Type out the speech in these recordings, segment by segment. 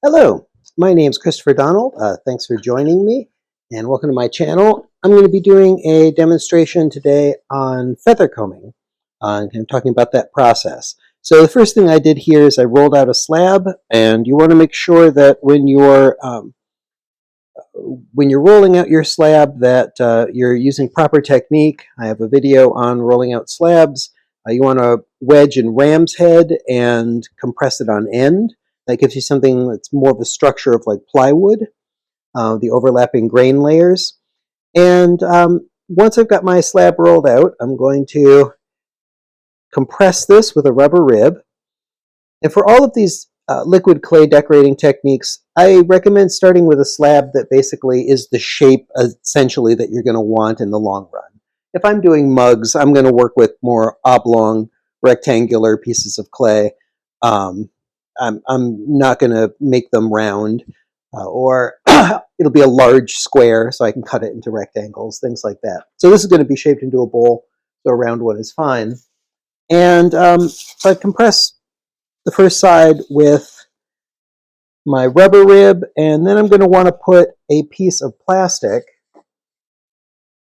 Hello, my name's Christopher Donald. Thanks for joining me and welcome to my channel. I'm going to be doing a demonstration today on feather combing. I'm talking about that process. So the first thing I did here is I rolled out a slab, and you want to make sure that when you're rolling out your slab that you're using proper technique. I have a video on rolling out slabs. You want to wedge in ram's head and compress it on end. That gives you something that's more of a structure of like plywood, the overlapping grain layers. And once I've got my slab rolled out, I'm going to compress this with a rubber rib. And for all of these liquid clay decorating techniques, I recommend starting with a slab that basically is the shape essentially that you're going to want in the long run. If I'm doing mugs, I'm going to work with more oblong, rectangular pieces of clay. I'm not going to make them round, or it'll be a large square so I can cut it into rectangles, things like that. So this is going to be shaped into a bowl, so a round one is fine. And so I compress the first side with my rubber rib, and then I'm going to want to put a piece of plastic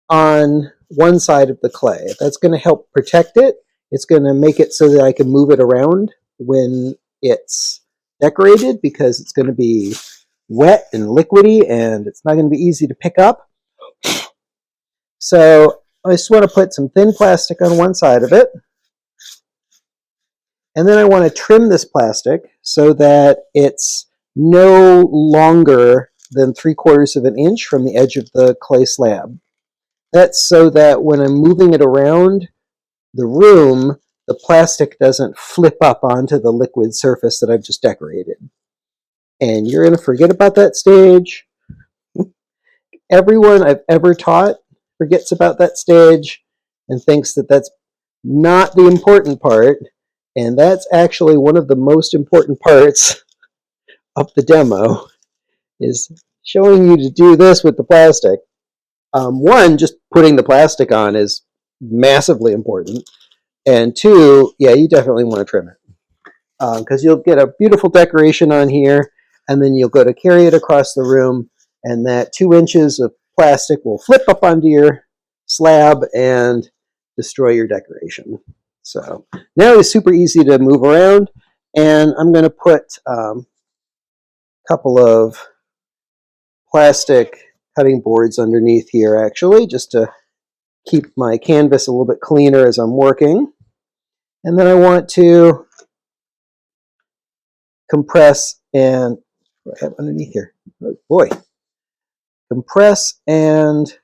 on one side of the clay. That's going to help protect it. It's going to make it so that I can move it around when it's decorated, because it's going to be wet and liquidy and it's not going to be easy to pick up. So I just want to put some thin plastic on one side of it. And then I want to trim this plastic so that it's no longer than 3/4 of an inch from the edge of the clay slab. That's so that when I'm moving it around the room, the plastic doesn't flip up onto the liquid surface that I've just decorated. And you're going to forget about that stage. Everyone I've ever taught forgets about that stage and thinks that that's not the important part. And that's actually one of the most important parts of the demo, is showing you to do this with the plastic. One, just putting the plastic on is massively important. And two, yeah, you definitely want to trim it, because you'll get a beautiful decoration on here, and then you'll go to carry it across the room, and that 2 inches of plastic will flip up onto your slab and destroy your decoration. So now it's super easy to move around, and I'm going to put a couple of plastic cutting boards underneath here, actually, just to keep my canvas a little bit cleaner as I'm working. And then I want to compress, and what do I have underneath here? Oh boy. Compress and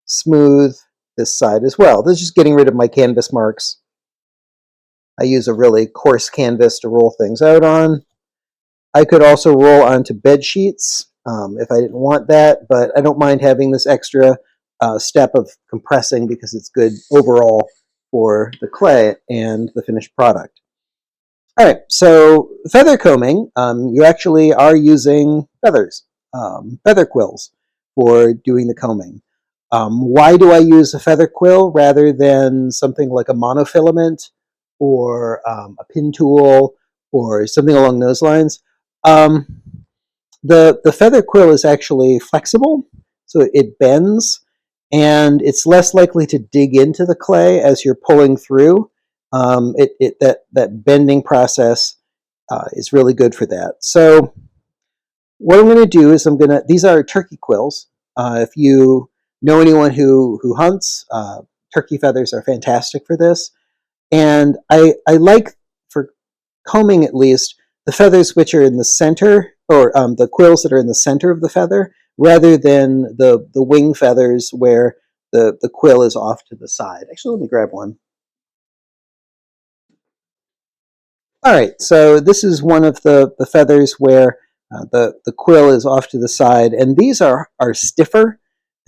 smooth this side as well. This is just getting rid of my canvas marks. I use a really coarse canvas to roll things out on. I could also roll onto bed sheets if I didn't want that, but I don't mind having this extra step of compressing because it's good overall for the clay and the finished product. All right, so feather combing, you actually are using feathers, feather quills, for doing the combing. Why do I use a feather quill rather than something like a monofilament or a pin tool or something along those lines? The feather quill is actually flexible, so it bends, and it's less likely to dig into the clay as you're pulling through. That bending process is really good for that. So what I'm going to do is these are turkey quills. If you know anyone who hunts, turkey feathers are fantastic for this. And I like, for combing at least, the feathers which are in the center, or the quills that are in the center of the feather, rather than the wing feathers where the quill is off to the side. Actually, let me grab one. All right, so this is one of the feathers where the quill is off to the side, and these are stiffer,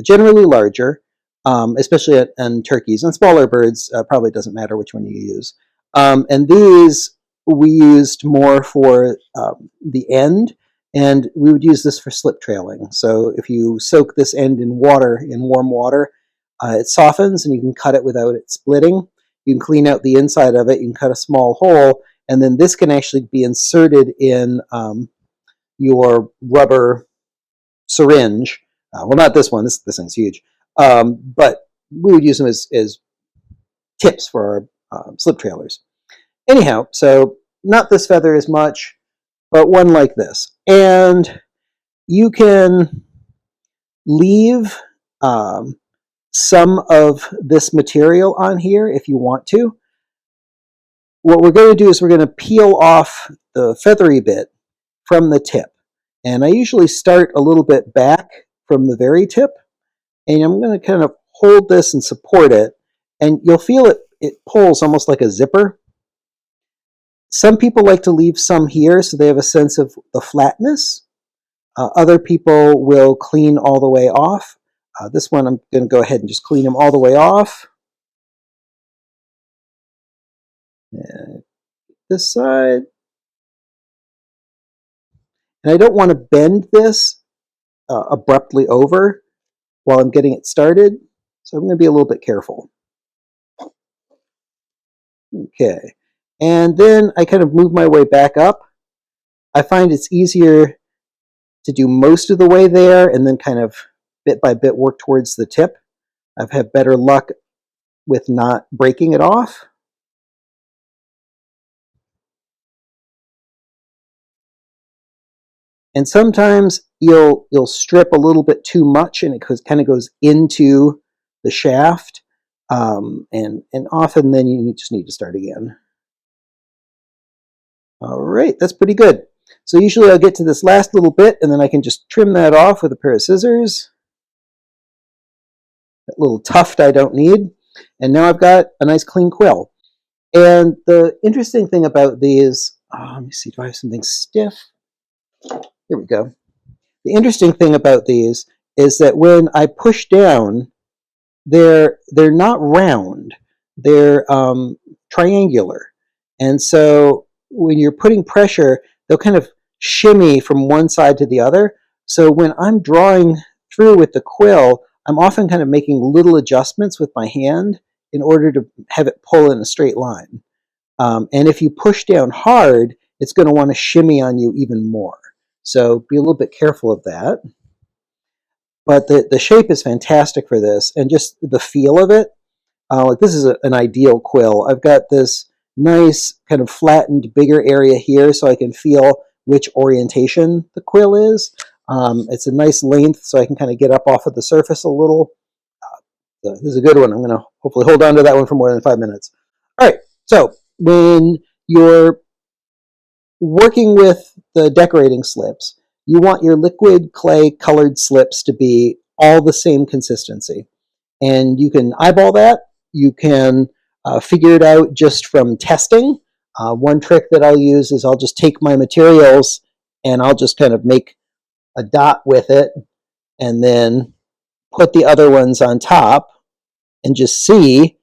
generally larger, especially on turkeys. And smaller birds, probably doesn't matter which one you use. And these we used more for the end, and we would use this for slip trailing. So if you soak this end in water, in warm water, it softens and you can cut it without it splitting. You can clean out the inside of it, you can cut a small hole, and then this can actually be inserted in your rubber syringe. Well, not this one. This thing's huge. But we would use them as tips for our slip trailers. Anyhow, so not this feather as much, but one like this. And you can leave some of this material on here if you want to. What we're going to do is we're going to peel off the feathery bit from the tip. And I usually start a little bit back from the very tip. And I'm going to kind of hold this and support it. And you'll feel it pulls almost like a zipper. Some people like to leave some here so they have a sense of the flatness. Other people will clean all the way off. This one I'm going to go ahead and just clean them all the way off. And this side. And I don't want to bend this abruptly over while I'm getting it started, so I'm going to be a little bit careful. Okay, and then I kind of move my way back up. I find it's easier to do most of the way there and then kind of bit by bit work towards the tip. I've had better luck with not breaking it off. And sometimes you'll strip a little bit too much and it kind of goes into the shaft. And often then you just need to start again. All right, that's pretty good. So usually I'll get to this last little bit and then I can just trim that off with a pair of scissors. That little tuft I don't need. And now I've got a nice clean quill. And the interesting thing about these, let me see, do I have something stiff? Here we go. The interesting thing about these is that when I push down, they're not round. They're triangular. And so when you're putting pressure, they'll kind of shimmy from one side to the other. So when I'm drawing through with the quill, I'm often kind of making little adjustments with my hand in order to have it pull in a straight line. And if you push down hard, it's going to want to shimmy on you even more. So be a little bit careful of that. But the shape is fantastic for this, and just the feel of it. Like this is an ideal quill. I've got this nice kind of flattened, bigger area here, so I can feel which orientation the quill is. It's a nice length, so I can kind of get up off of the surface a little. This is a good one. I'm going to hopefully hold on to that one for more than 5 minutes. All right, so when you're working with the decorating slips, you want your liquid clay colored slips to be all the same consistency. And you can eyeball that. You can figure it out just from testing. One trick that I'll use is I'll just take my materials and I'll just kind of make a dot with it and then put the other ones on top and just see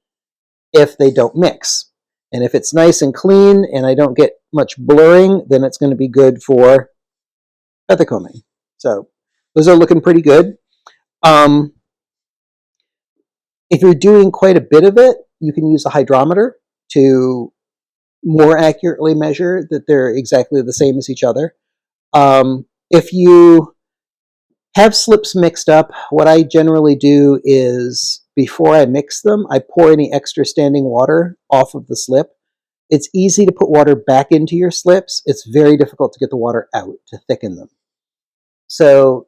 if they don't mix. And if it's nice and clean and I don't get much blurring, then it's going to be good for feather combing. So those are looking pretty good. If you're doing quite a bit of it, you can use a hydrometer to more accurately measure that they're exactly the same as each other. If you have slips mixed up, what I generally do is before I mix them, I pour any extra standing water off of the slip. It's easy to put water back into your slips. It's very difficult to get the water out to thicken them. So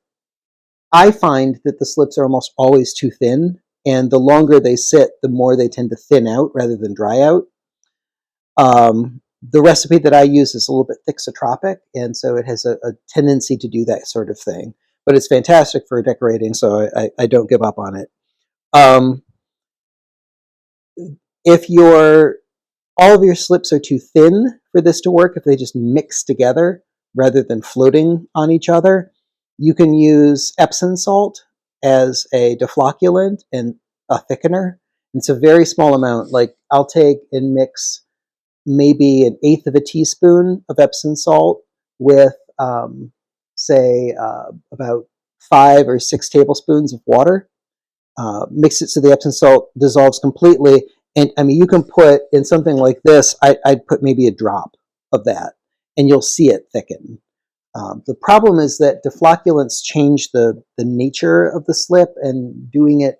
I find that the slips are almost always too thin, and the longer they sit, the more they tend to thin out rather than dry out. The recipe that I use is a little bit thixotropic, and so it has a tendency to do that sort of thing. But it's fantastic for decorating, so I don't give up on it. If all of your slips are too thin for this to work, if they just mix together rather than floating on each other, you can use Epsom salt as a deflocculant and a thickener. It's a very small amount. Like I'll take and mix maybe 1/8 of a teaspoon of Epsom salt with, say, about 5 or 6 tablespoons of water. Mix it so the Epsom salt dissolves completely. And I mean, you can put in something like this, I'd put maybe a drop of that, and you'll see it thicken. The problem is that deflocculants change the nature of the slip, and doing it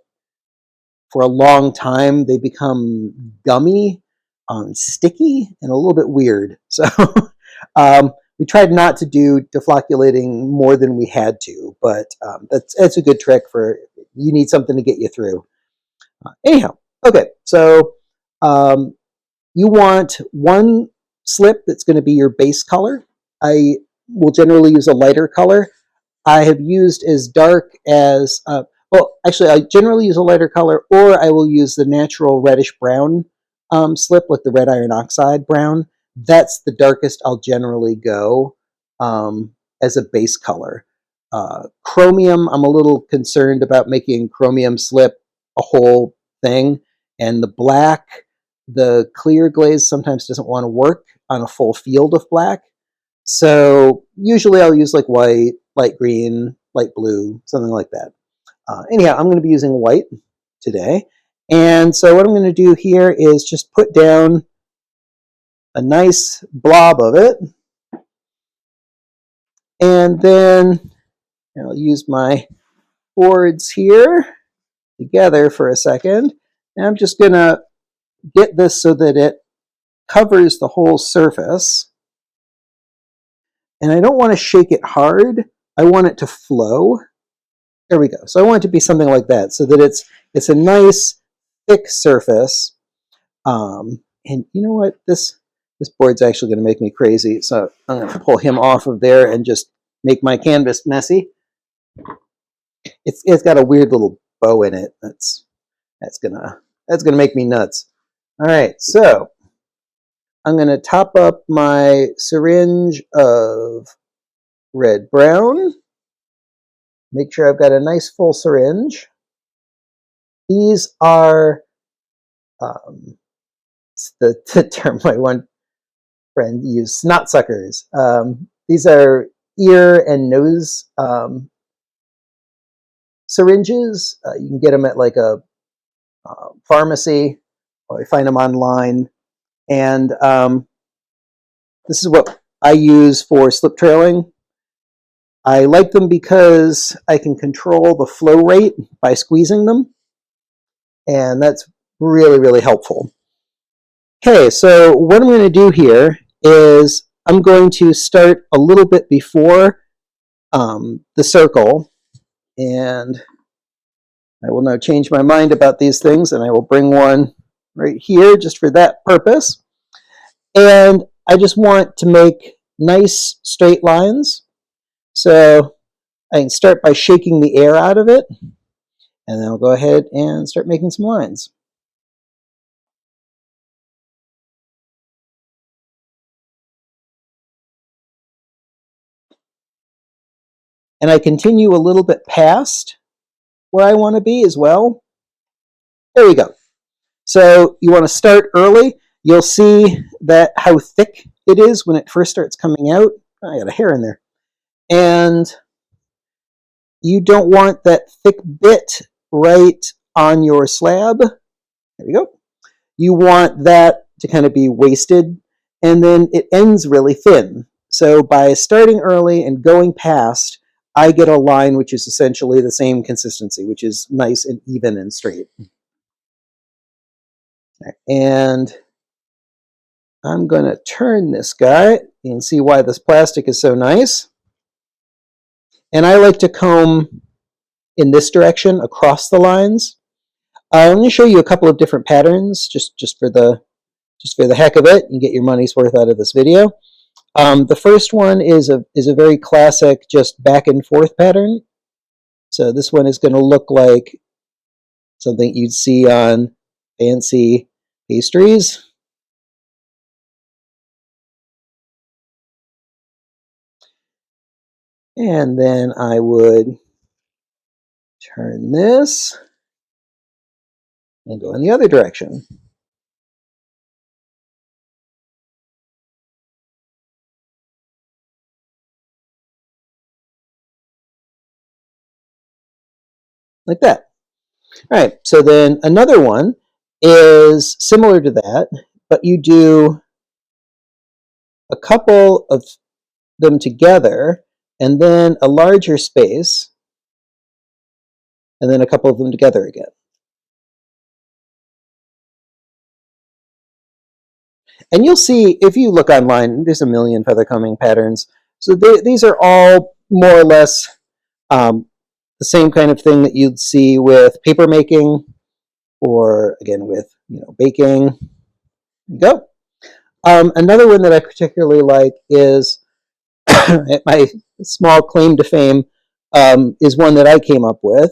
for a long time, they become gummy, sticky, and a little bit weird. So we tried not to do deflocculating more than we had to, but that's a good trick for you need something to get you through. Anyhow, okay, so you want one slip that's going to be your base color. I will generally use a lighter color. I have used as dark as, well, actually, I generally use a lighter color, or I will use the natural reddish brown slip, like the red iron oxide brown. That's the darkest I'll generally go as a base color. Chromium, I'm a little concerned about making chromium slip a whole thing, and the black, the clear glaze sometimes doesn't want to work on a full field of black. So usually I'll use like white, light green, light blue, something like that. Anyhow, I'm going to be using white today. And so what I'm going to do here is just put down a nice blob of it. And then I'll use my boards here together for a second. And I'm just going to get this so that it covers the whole surface. And I don't want to shake it hard. I want it to flow. There we go. So I want it to be something like that, so that it's a nice thick surface. And you know what? This board's actually going to make me crazy. So I'm going to pull him off of there and just make my canvas messy. It's got a weird little bow in it. That's gonna make me nuts. All right, so I'm going to top up my syringe of red brown. Make sure I've got a nice full syringe. These are the term my one friend used, snot suckers. These are ear and nose syringes. You can get them at like a pharmacy, or you find them online. And this is what I use for slip trailing. I like them because I can control the flow rate by squeezing them, and that's really, really helpful. Okay, so what I'm going to do here is I'm going to start a little bit before the circle, and I will now change my mind about these things, and I will bring one right here just for that purpose. And I just want to make nice straight lines. So I can start by shaking the air out of it, and then I'll go ahead and start making some lines. And I continue a little bit past where I want to be as well. There we go. So you want to start early. You'll see that how thick it is when it first starts coming out. I got a hair in there. And you don't want that thick bit right on your slab. There we go. You want that to kind of be wasted, and then it ends really thin. So by starting early and going past, I get a line which is essentially the same consistency, which is nice and even and straight. And I'm going to turn this guy. You can see why this plastic is so nice. And I like to comb in this direction across the lines. Let me show you a couple of different patterns, just for the heck of it. You get your money's worth out of this video. The first one is a very classic, just back and forth pattern. So this one is going to look like something you'd see on fancy pastries. And then I would turn this and go in the other direction. Like that. All right, so then another one is similar to that, but you do a couple of them together, and then a larger space, and then a couple of them together again. And you'll see, if you look online, there's a million feather combing patterns. So these are all more or less the same kind of thing that you'd see with paper making, or again with baking. There you go. Another one that I particularly like is my small claim to fame is one that I came up with.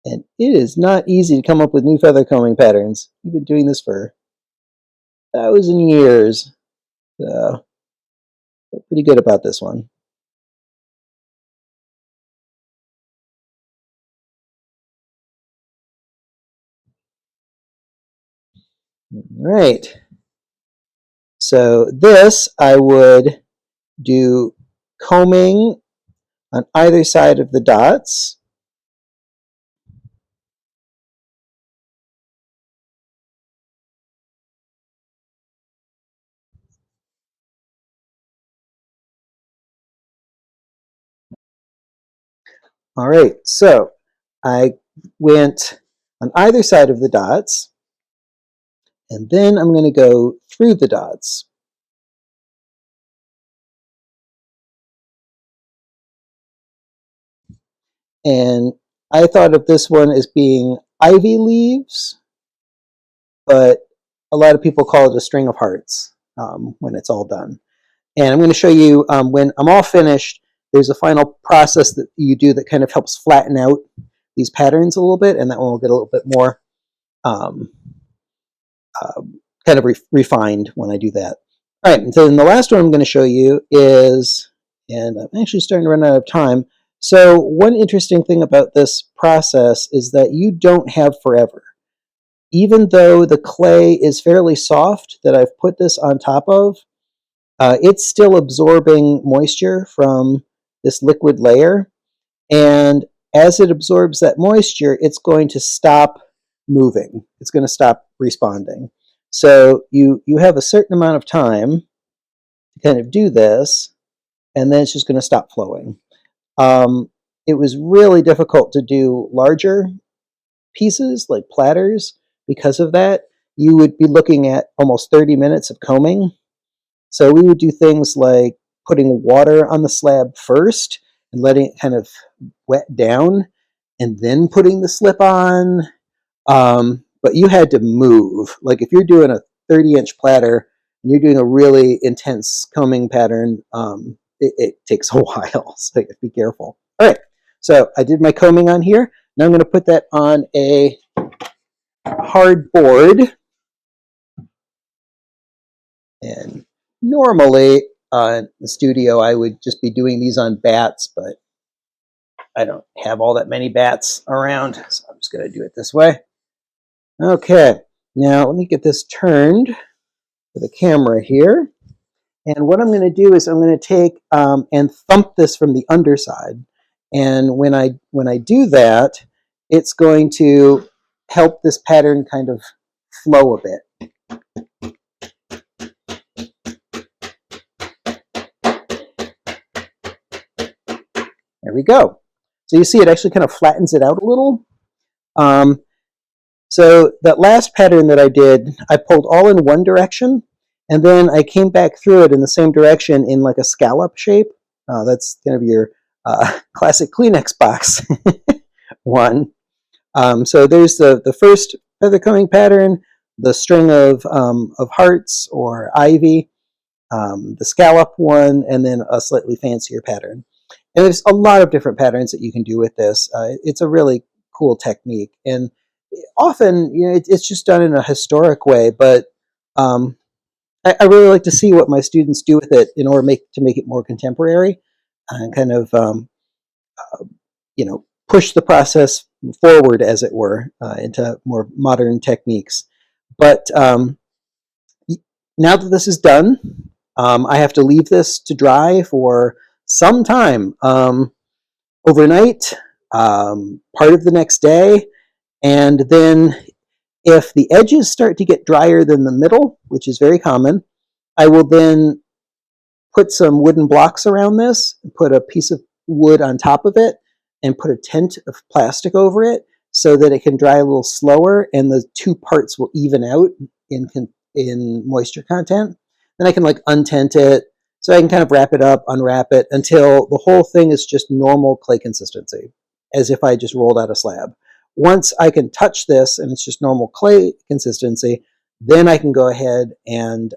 And it is not easy to come up with new feather combing patterns. We've been doing this for 1,000 years. So feel pretty good about this one. All right. So this I would do combing on either side of the dots. All right, so I went on either side of the dots, and then I'm going to go through the dots. And I thought of this one as being ivy leaves, but a lot of people call it a string of hearts when it's all done. And I'm going to show you when I'm all finished, there's a final process that you do that kind of helps flatten out these patterns a little bit, and that one will get a little bit more um, kind of refined when I do that. All right, and then the last one I'm going to show you is, and I'm actually starting to run out of time. So one interesting thing about this process is that you don't have forever. Even though the clay is fairly soft that I've put this on top of, it's still absorbing moisture from this liquid layer. And as it absorbs that moisture, it's going to stop moving. It's going to stop responding. So you have a certain amount of time to kind of do this, and then it's just going to stop flowing. It was really difficult to do larger pieces like platters because of that. You would be looking at almost 30 minutes of combing. So we would do things like putting water on the slab first and letting it kind of wet down, and then putting the slip on. But you had to move. Like if you're doing a 30-inch platter and you're doing a really intense combing pattern, it takes a while. So you have to be careful. All right. So I did my combing on here. Now I'm going to put that on a hard board. And normally in the studio, I would just be doing these on bats, but I don't have all that many bats around, so I'm just going to do it this way. Okay, now let me get this turned for the camera here. And what I'm going to do is I'm going to take and thump this from the underside. And when I do that, it's going to help this pattern kind of flow a bit. There we go. So you see it actually kind of flattens it out a little. So that last pattern that I did, I pulled all in one direction, and then I came back through it in the same direction in like a scallop shape. That's kind of your classic Kleenex box one. So there's the first feather combing pattern, the string of hearts or ivy, the scallop one, and then a slightly fancier pattern. And there's a lot of different patterns that you can do with this. It's a really cool technique, and often it's just done in a historic way, but I really like to see what my students do with it in order to make it more contemporary and kind of push the process forward, as it were, into more modern techniques. But now that this is done, I have to leave this to dry for some time, overnight, part of the next day, and then If the edges start to get drier than the middle, which is very common, I will then put some wooden blocks around this, put a piece of wood on top of it, and put a tent of plastic over it so that it can dry a little slower and the two parts will even out in moisture content. Then I can like untent it, so I can kind of wrap it up, unwrap it until the whole thing is just normal clay consistency, as if I just rolled out a slab. Once I can touch this and it's just normal clay consistency, then I can go ahead and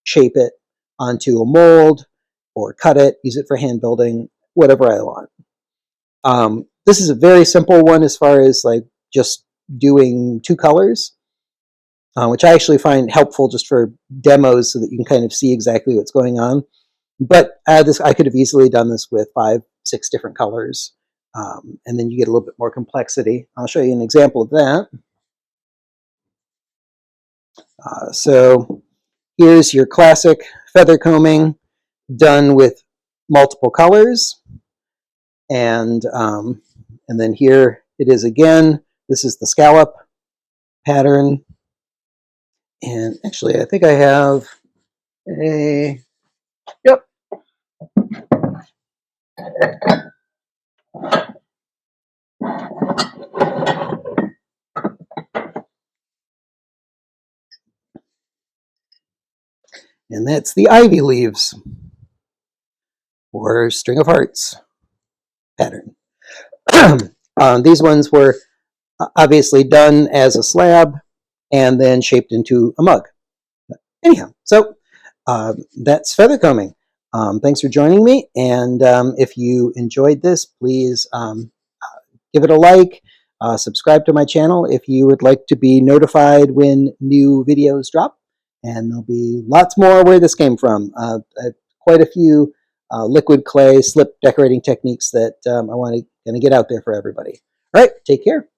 shape it onto a mold or cut it, use it for hand building, whatever I want. This is a very simple one as far as like just doing two colors, which I actually find helpful just for demos so that you can kind of see exactly what's going on. But I could have easily done this with 5, 6 different colors, and then you get a little bit more complexity. I'll show you an example of that. So here's your classic feather combing done with multiple colors. And then here it is again. This is the scallop pattern. And actually, I think I have a, yep. And that's the ivy leaves or string of hearts pattern. These ones were obviously done as a slab and then shaped into a mug. Anyhow, so that's feather combing. Thanks for joining me, and if you enjoyed this, please give it a like, subscribe to my channel if you would like to be notified when new videos drop, and there'll be lots more where this came from. Quite a few liquid clay slip decorating techniques that I want to get out there for everybody. All right, take care.